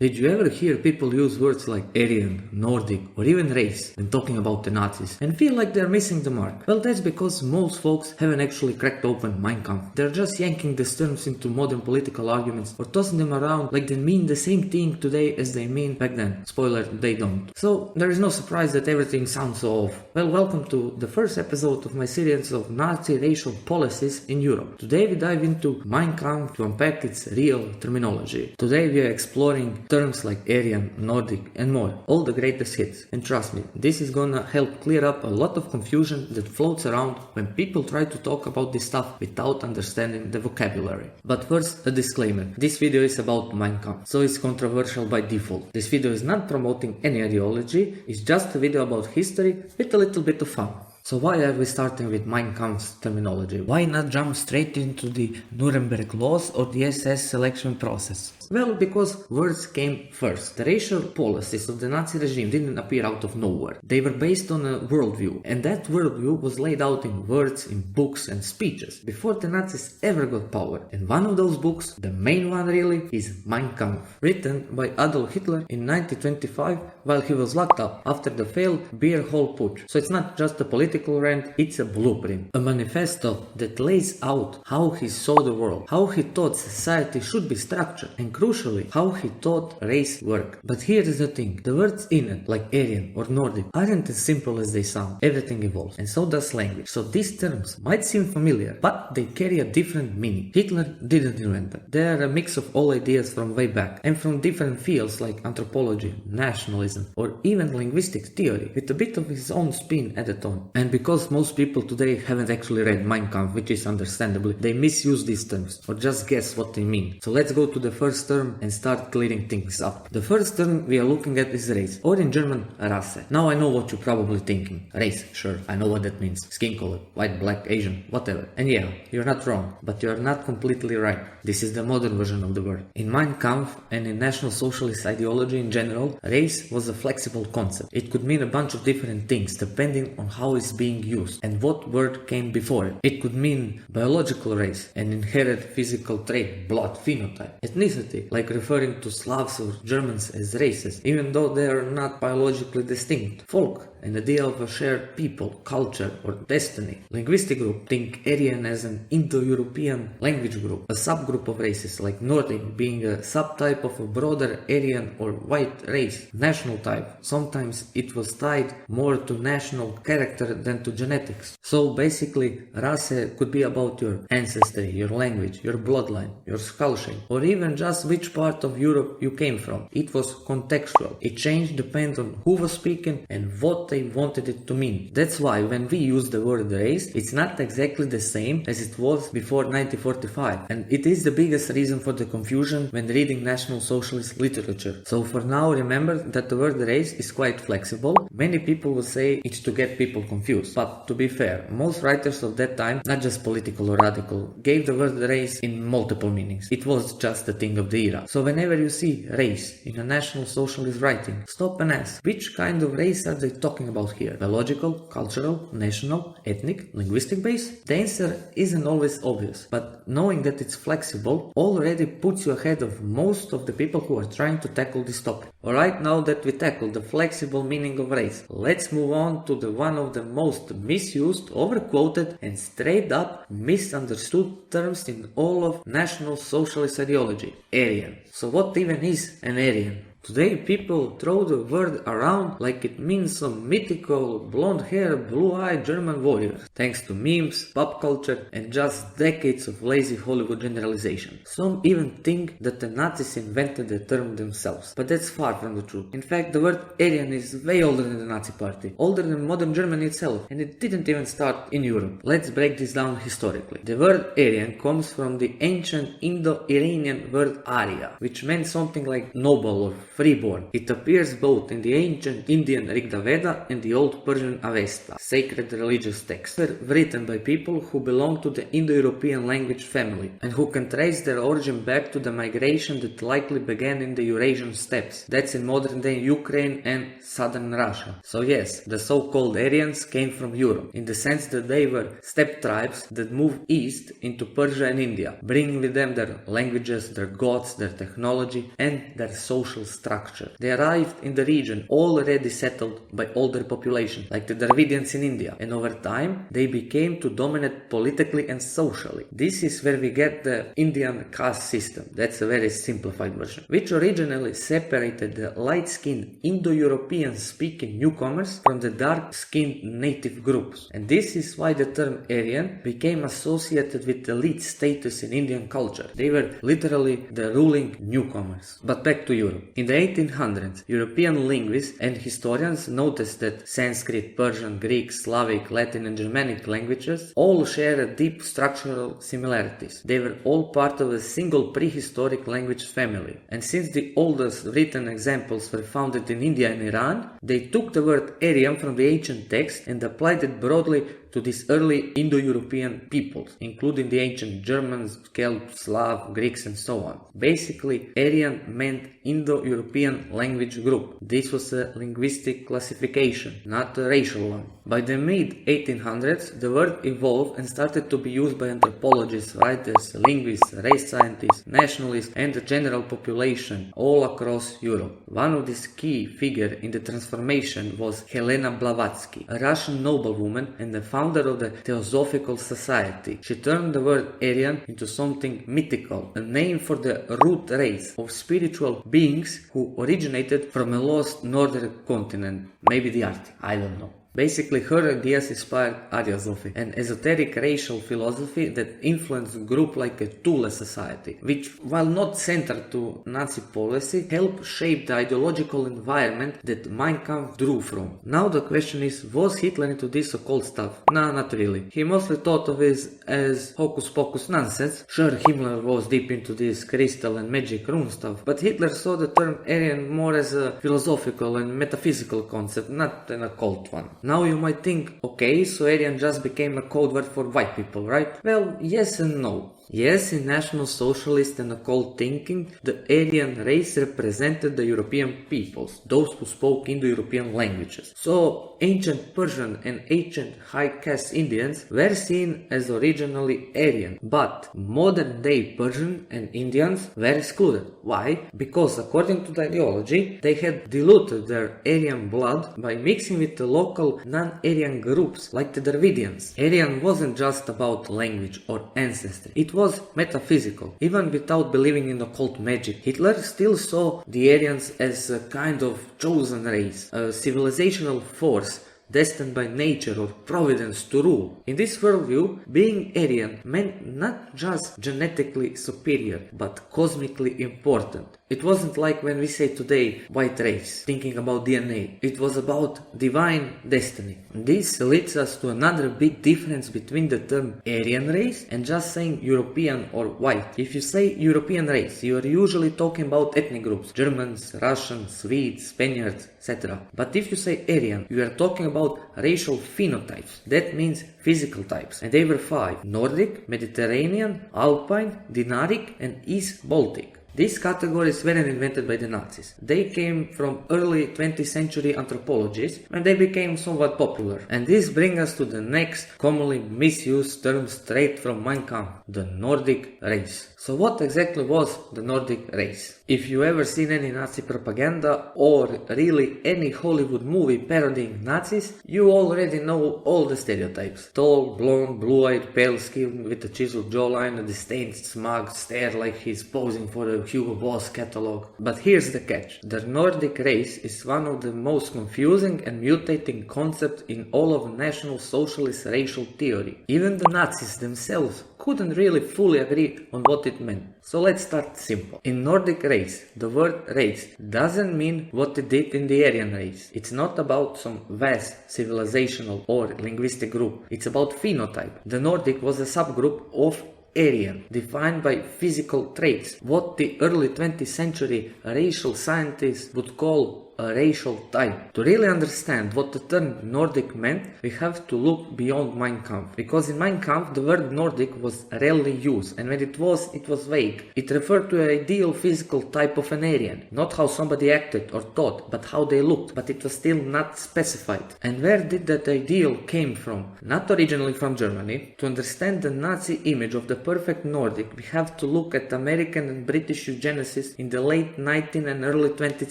Did you ever hear people use words like Aryan, Nordic, or even race when talking about the Nazis and feel like they're missing the mark? Well, that's because most folks haven't actually cracked open Mein Kampf. They're just yanking these terms into modern political arguments or tossing them around like they mean the same thing today as they mean back then. Spoiler, they don't. So there is no surprise that everything sounds so off. Well, welcome to the first episode of my series of Nazi racial policies in Europe. Today we dive into Mein Kampf to unpack its real terminology. Today we are exploring terms like Aryan, Nordic and more, all the greatest hits. And trust me, this is gonna help clear up a lot of confusion that floats around when people try to talk about this stuff without understanding the vocabulary. But first, a disclaimer. This video is about Mein Kampf, so it's controversial by default. This video is not promoting any ideology, it's just a video about history with a little bit of fun. So why are we starting with Mein Kampf's terminology? Why not jump straight into the Nuremberg laws or the SS selection process? Well, because words came first. The racial policies of the Nazi regime didn't appear out of nowhere. They were based on a worldview, and that worldview was laid out in words, in books and speeches before the Nazis ever got power. And one of those books, the main one really, is Mein Kampf, written by Adolf Hitler in 1925 while he was locked up after the failed beer hall putsch. So it's not just a political rant, it's a blueprint, a manifesto that lays out how he saw the world, how he thought society should be structured, and crucially, how he thought race worked. But here is the thing, the words in it, like Aryan or Nordic, aren't as simple as they sound. Everything evolves, and so does language. So these terms might seem familiar, but they carry a different meaning. Hitler didn't invent them. They are a mix of all ideas from way back, and from different fields like anthropology, nationalism, or even linguistic theory, with a bit of his own spin added on. And because most people today haven't actually read Mein Kampf, which is understandably, they misuse these terms, or just guess what they mean. So let's go to the first term and start clearing things up. The first term we are looking at is race, or in German, Rasse. Now I know what you're probably thinking. Race, sure, I know what that means. Skin color, white, black, Asian, whatever. And yeah, you're not wrong, but you're not completely right. This is the modern version of the word. In Mein Kampf and in National Socialist ideology in general, race was a flexible concept. It could mean a bunch of different things depending on how it's being used and what word came before it. It could mean biological race, an inherent physical trait, blood phenotype, ethnicity, like referring to Slavs or Germans as races, even though they are not biologically distinct. Folk, an idea of a shared people, culture, or destiny. Linguistic group, think Aryan as an Indo-European language group. A subgroup of races, like Nordic, being a subtype of a broader Aryan or white race. National type, sometimes it was tied more to national character than to genetics. So basically, Rasse could be about your ancestry, your language, your bloodline, your skull shape, or even just which part of Europe you came from. It was contextual. It changed depending on who was speaking and what they wanted it to mean. That's why when we use the word race, it's not exactly the same as it was before 1945, and it is the biggest reason for the confusion when reading National Socialist literature. So for now, remember that the word race is quite flexible. Many people would say it's to get people confused, but to be fair, most writers of that time, not just political or radical, gave the word race in multiple meanings. It was just a thing of the era. So whenever you see race in a National Socialist writing, stop and ask, which kind of race are they talking about here? Biological, cultural, national, ethnic, linguistic base? The answer isn't always obvious, but knowing that it's flexible already puts you ahead of most of the people who are trying to tackle this topic. Alright, now that we tackled the flexible meaning of race, let's move on to the one of the most misused, overquoted, and straight up misunderstood terms in all of National Socialist ideology, Aryan. So what even is an Aryan? Today people throw the word around like it means some mythical blonde-haired, blue-eyed German warrior, thanks to memes, pop culture, and just decades of lazy Hollywood generalization. Some even think that the Nazis invented the term themselves, but that's far from the truth. In fact, the word Aryan is way older than the Nazi party, older than modern Germany itself, and it didn't even start in Europe. Let's break this down historically. The word Aryan comes from the ancient Indo-Iranian word Arya, which meant something like noble or freeborn. It appears both in the ancient Indian Rigveda and the old Persian Avesta, sacred religious texts, written by people who belong to the Indo-European language family and who can trace their origin back to the migration that likely began in the Eurasian steppes. That's in modern-day Ukraine and southern Russia. So yes, the so-called Aryans came from Europe, in the sense that they were steppe tribes that moved east into Persia and India, bringing with them their languages, their gods, their technology, and their social structure. They arrived in the region already settled by older population, like the Dravidians in India, and over time they became to dominate politically and socially. This is where we get the Indian caste system. That's a very simplified version, which originally separated the light-skinned Indo-European speaking newcomers from the dark-skinned native groups. And this is why the term Aryan became associated with elite status in Indian culture. They were literally the ruling newcomers. But back to Europe. In the 1800s, European linguists and historians noticed that Sanskrit, Persian, Greek, Slavic, Latin and Germanic languages all share deep structural similarities. They were all part of a single prehistoric language family. And since the oldest written examples were founded in India and Iran, they took the word Aryan from the ancient text and applied it broadly to these early Indo-European peoples, including the ancient Germans, Celts, Slav, Greeks and so on. Basically, Aryan meant Indo-European language group. This was a linguistic classification, not a racial one. By the mid-1800s, the word evolved and started to be used by anthropologists, writers, linguists, race scientists, nationalists and the general population all across Europe. One of these key figures in the transformation was Helena Blavatsky, a Russian noblewoman and the founder of the Theosophical Society. She turned the word Aryan into something mythical, a name for the root race of spiritual beings who originated from a lost northern continent, maybe the Arctic, I don't know. Basically, her ideas inspired Aryan-Nordic, an esoteric racial philosophy that influenced groups like a Thule society, which, while not centered to Nazi policy, helped shape the ideological environment that Mein Kampf drew from. Now the question is, was Hitler into this occult stuff? Nah, not really. He mostly thought of it as hocus pocus nonsense. Sure, Himmler was deep into this crystal and magic rune stuff, but Hitler saw the term Aryan more as a philosophical and metaphysical concept, not an occult one. Now you might think, okay, so Aryan just became a code word for white people, right? Well, yes and no. Yes, in National Socialist and occult thinking, the Aryan race represented the European peoples, those who spoke Indo-European languages. So, ancient Persian and ancient high-caste Indians were seen as originally Aryan, but modern-day Persian and Indians were excluded. Why? Because according to the ideology, they had diluted their Aryan blood by mixing with the local non-Aryan groups like the Dravidians. Aryan wasn't just about language or ancestry. It was metaphysical. Even without believing in occult magic, Hitler still saw the Aryans as a kind of chosen race, a civilizational force destined by nature or providence to rule. In this worldview, being Aryan meant not just genetically superior, but cosmically important. It wasn't like when we say today white race, thinking about DNA. It was about divine destiny. This leads us to another big difference between the term Aryan race and just saying European or white. If you say European race, you are usually talking about ethnic groups, Germans, Russians, Swedes, Spaniards, etc. But if you say Aryan, you are talking about racial phenotypes. That means physical types. And they were 5: Nordic, Mediterranean, Alpine, Dinaric and East Baltic. These categories weren't invented by the Nazis. They came from early 20th century anthropologists and they became somewhat popular. And this brings us to the next commonly misused term straight from Mein Kampf, the Nordic race. So what exactly was the Nordic race? If you ever seen any Nazi propaganda or really any Hollywood movie parodying Nazis, you already know all the stereotypes. Tall, blonde, blue-eyed, pale skin with a chiseled jawline, a disdained, smug stare like he's posing for a Hugo Boss catalog. But here's the catch. The Nordic race is one of the most confusing and mutating concepts in all of National Socialist racial theory. Even the Nazis themselves couldn't really fully agree on what it meant. So let's start simple. In Nordic race, the word race doesn't mean what it did in the Aryan race. It's not about some vast civilizational or linguistic group. It's about phenotype. The Nordic was a subgroup of Aryan, defined by physical traits, what the early 20th century racial scientists would call a racial type. To really understand what the term Nordic meant, we have to look beyond Mein Kampf. Because in Mein Kampf, the word Nordic was rarely used, and when it was vague. It referred to an ideal physical type of an Aryan, not how somebody acted or thought, but how they looked, but it was still not specified. And where did that ideal came from? Not originally from Germany. To understand the Nazi image of the perfect Nordic, we have to look at American and British eugenicists in the late 19th and early 20th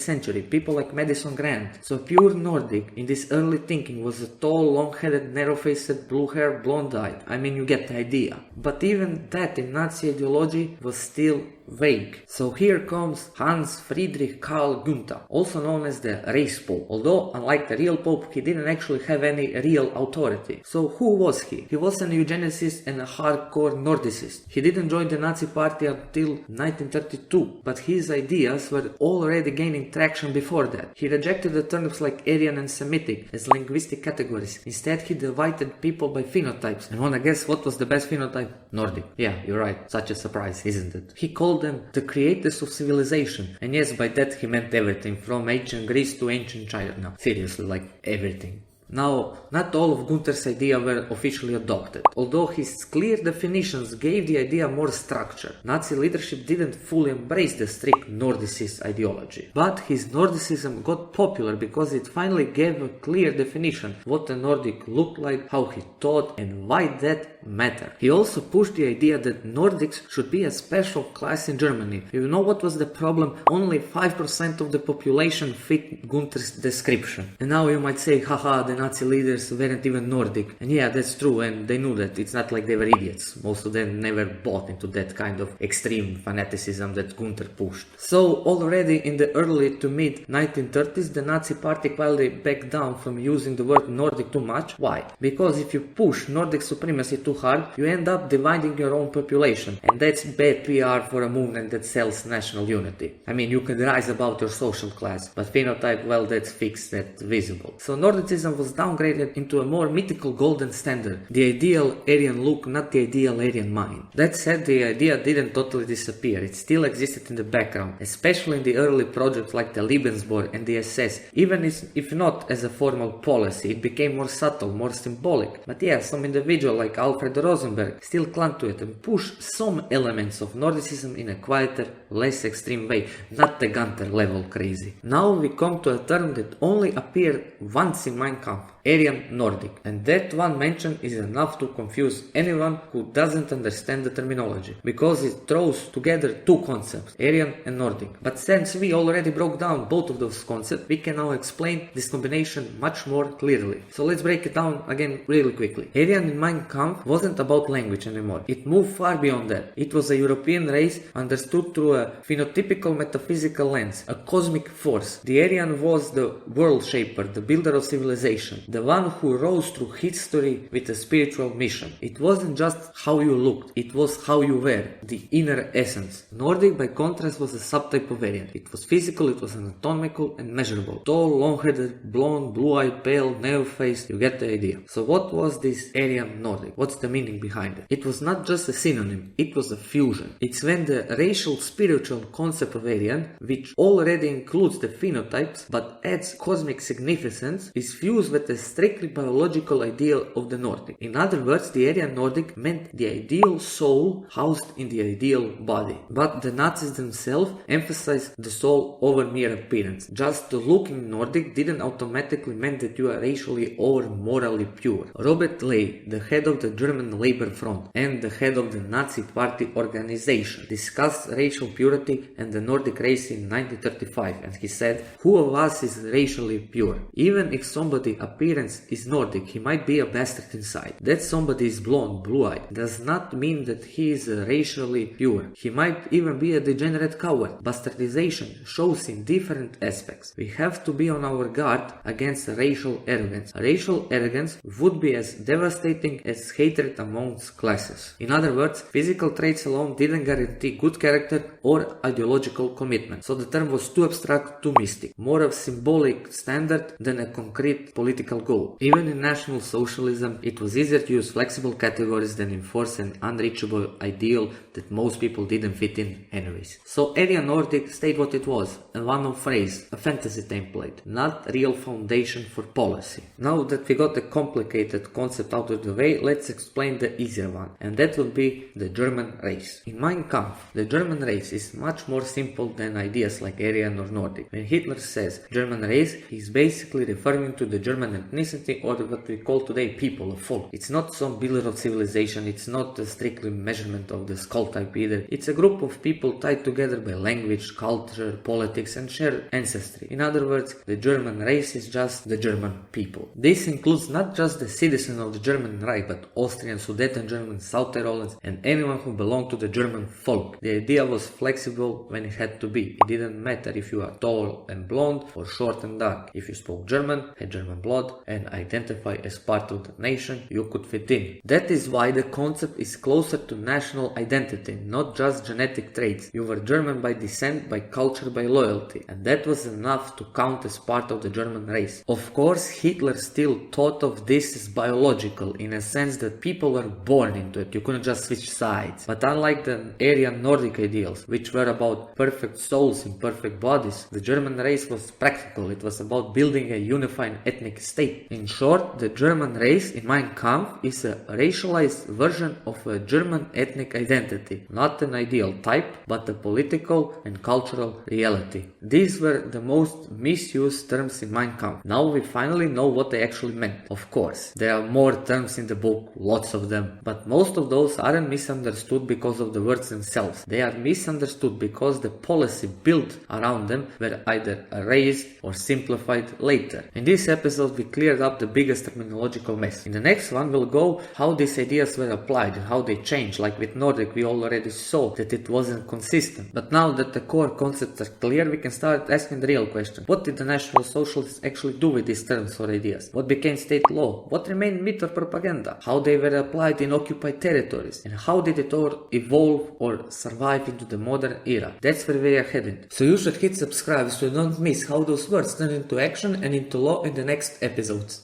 century. People like Madison Grant. So pure Nordic in this early thinking was a tall, long-headed, narrow-faced, blue-haired, blonde-eyed. I mean, you get the idea. But even that in Nazi ideology was still vague. So here comes Hans Friedrich Karl Gunther, also known as the Race Pope. Although, unlike the real Pope, he didn't actually have any real authority. So who was he? He was an eugenicist and a hardcore Nordicist. He didn't join the Nazi party until 1932, but his ideas were already gaining traction before that. He rejected the terms like Aryan and Semitic as linguistic categories. Instead, he divided people by phenotypes. And wanna guess what was the best phenotype? Nordic. Yeah, you're right. Such a surprise, isn't it? He called them the creators of civilization. And yes, by that he meant everything, from ancient Greece to ancient China. No, seriously, like everything. Now, not all of Gunther's ideas were officially adopted. Although his clear definitions gave the idea more structure, Nazi leadership didn't fully embrace the strict Nordicist ideology. But his Nordicism got popular because it finally gave a clear definition what a Nordic looked like, how he thought, and why that mattered. He also pushed the idea that Nordics should be a special class in Germany. You know what was the problem? Only 5% of the population fit Gunther's description. And now you might say, haha, the Nazi leaders weren't even Nordic. And yeah, that's true, and they knew that. It's not like they were idiots. Most of them never bought into that kind of extreme fanaticism that Gunther pushed. So already in the early to mid 1930s, the Nazi party quietly backed down from using the word Nordic too much. Why? Because if you push Nordic supremacy too hard, you end up dividing your own population. And that's bad PR for a movement that sells national unity. I mean, you can rise about your social class, but phenotype, well, that's fixed, that's visible. So Nordicism was downgraded into a more mythical golden standard, the ideal Aryan look, not the ideal Aryan mind. That said, the idea didn't totally disappear. It still existed in the background, especially in the early projects like the Lebensborn and the SS. Even if not as a formal policy, it became more subtle, more symbolic. But yeah, some individual like Alfred Rosenberg still clung to it and pushed some elements of Nordicism in a quieter, less extreme way, not the Gunther level crazy. Now we come to a term that only appeared once in Mein Kampf, Aryan-Nordic, and that one mention is enough to confuse anyone who doesn't understand the terminology, because it throws together two concepts, Aryan and Nordic. But since we already broke down both of those concepts, we can now explain this combination much more clearly. So let's break it down again really quickly. Aryan in Mein Kampf wasn't about language anymore. It moved far beyond that. It was a European race understood through a phenotypical metaphysical lens, a cosmic force. The Aryan was the world shaper, the builder of civilization, the one who rose through history with a spiritual mission. It wasn't just how you looked, it was how you were, the inner essence. Nordic, by contrast, was a subtype of Aryan. It was physical, it was anatomical and measurable. Tall, long-headed, blonde, blue-eyed, pale, narrow-faced, you get the idea. So what was this Aryan-Nordic? What's the meaning behind it? It was not just a synonym, it was a fusion. It's when the racial spiritual concept of Aryan, which already includes the phenotypes but adds cosmic significance, is fused with a strictly biological ideal of the Nordic. In other words, the Aryan-Nordic meant the ideal soul housed in the ideal body. But the Nazis themselves emphasized the soul over mere appearance. Just looking Nordic didn't automatically mean that you are racially or morally pure. Robert Ley, the head of the German Labor Front and the head of the Nazi Party organization, discussed racial purity and the Nordic race in 1935, and he said, "Who of us is racially pure? Even if somebody appearance is Nordic, he might be a bastard inside. That somebody is blonde, blue-eyed, does not mean that he is racially pure. He might even be a degenerate coward. Bastardization shows in different aspects. We have to be on our guard against racial arrogance. Racial arrogance would be as devastating as hatred amongst classes." In other words, physical traits alone didn't guarantee good character or ideological commitment. So the term was too abstract, too mystic, more of symbolic standard than a concrete political goal. Even in National Socialism, it was easier to use flexible categories than enforce an unreachable ideal that most people didn't fit in anyways. So Aryan-Nordic stayed what it was, a one-off phrase, a fantasy template, not real foundation for policy. Now that we got the complicated concept out of the way, let's explain the easier one, and that will be the German race. In Mein Kampf, the German race is much more simple than ideas like Aryan or Nordic. When Hitler says German race, he's basically referring to the German ethnicity, or what we call today people, a folk. It's not some builder of civilization, it's not a strictly measurement of the skull type either. It's a group of people tied together by language, culture, politics and shared ancestry. In other words, the German race is just the German people. This includes not just the citizens of the German Reich, but Austrian, Sudeten Germans, South Tyrolans and anyone who belonged to the German folk. The idea was flexible when it had to be. It didn't matter if you are tall and blonde or short and dark. If you spoke German, had German blood and identify as part of the nation, you could fit in. That is why the concept is closer to national identity, not just genetic traits. You were German by descent, by culture, by loyalty, and that was enough to count as part of the German race. Of course, Hitler still thought of this as biological, in a sense that people were born into it, you couldn't just switch sides. But unlike the Aryan-Nordic ideals, which were about perfect souls in perfect bodies, the German race was practical. It was about building a unified ethnic state. In short, the German race in Mein Kampf is a racialized version of a German ethnic identity, not an ideal type, but a political and cultural reality. These were the most misused terms in Mein Kampf. Now we finally know what they actually meant. Of course, there are more terms in the book, lots of them, but most of those aren't misunderstood because of the words themselves. They are misunderstood because the policy built around them were either erased or simplified later. In this episode we cleared up the biggest terminological mess. In the next one we'll go how these ideas were applied and how they changed. Like with Nordic, we already saw that it wasn't consistent. But now that the core concepts are clear, we can start asking the real question. What did the National Socialists actually do with these terms or ideas? What became state law? What remained myth or propaganda? How they were applied in occupied territories? And how did it all evolve or survive into the modern era? That's where we are heading. So you should hit subscribe so you don't miss how those words turn into action and into law in the next episodes.